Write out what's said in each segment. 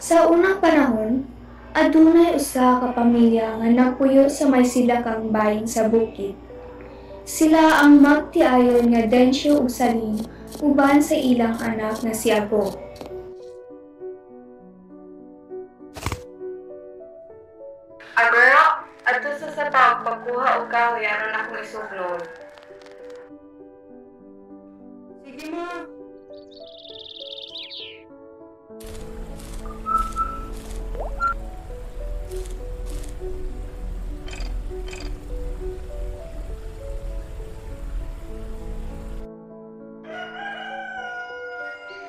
Sa unang panahon, adunay usa ka pamilya nga nagpuyo sa may sidakang bahin sa bukid. Sila ang magtiayon nga Dencio ug Saling uban sa ilang anak nga si Ago. Ago, adto sa sapaw pagkuha og kahoy aron akong isuklod. Sige ma.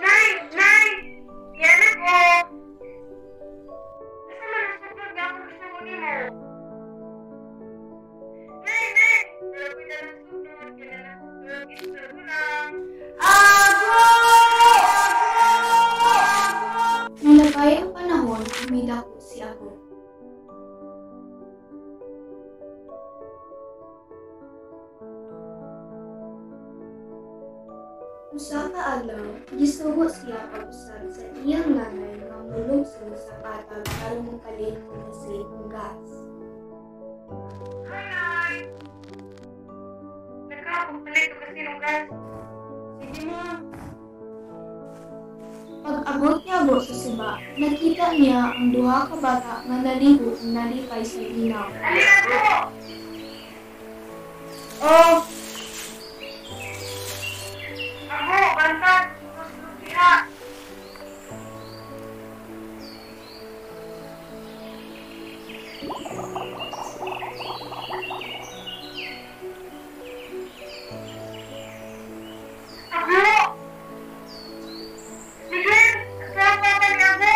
Nay! Nay! Yan ako! Nasa manasuklod nga ako gusto mo nimo. Nay! Nay! Grabe na lang suklod. Kailan ako gusto mo lang. Ago! Nilagay ang panahon, umidako si Ago. Usa ka adlaw, gisugo siya pag-usab sa iyang nanay nga mulungsod sa patag aron makalit og naslit og gas. Hi, Nay! Nagkakapalit ko kasi ng gas. Sige ma. Pag-abot niya Ago sa suba, nakita niya ang duha ka bata nga naligo ug nalipay sa ginaw. Halika po! Oh! Ako, bantag! Gusto siya! Ako! Miguel! Saan pa ba niya ako?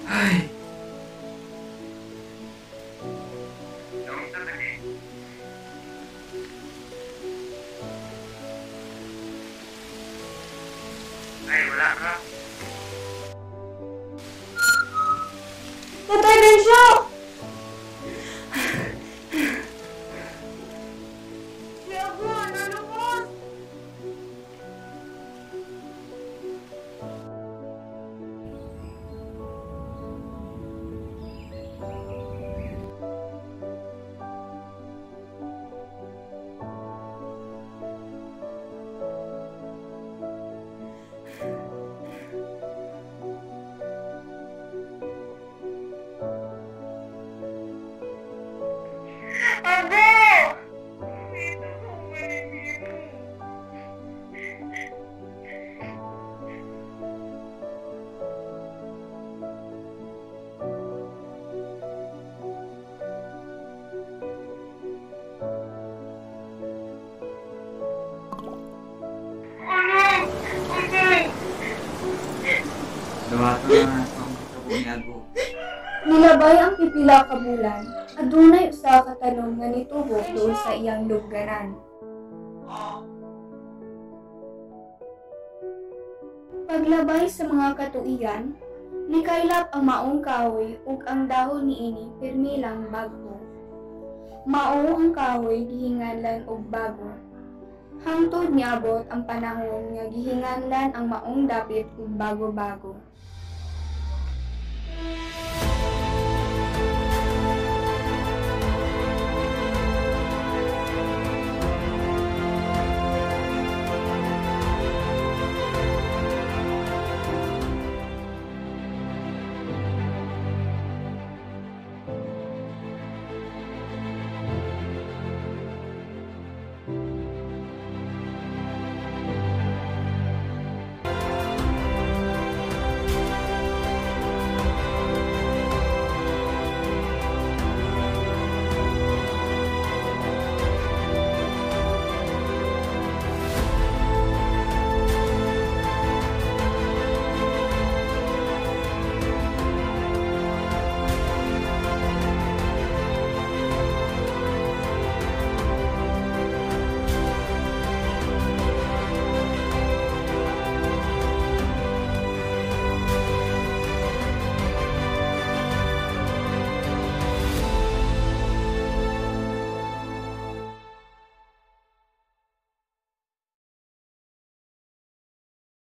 Ay, Ay, wala ka. Tatay Dencio! Si Ago, nalubos! Ago! Dito ko manimimo. Ano? Ago! dawato na ang katabo ni Ago. Nilabay ang pipila ka bulan, adunay usa ka tanom nga nitubok doon sa iyang lubganan. Paglabay sa mga katuigan, nikaylap ang maong kahoy ug ang dahon niini pirmi lang bago. Mao ang kahoy gihinganlan og bago. Hangtod niabot ang panahon nga gihinganlan ang maong dapit ug bago-bago.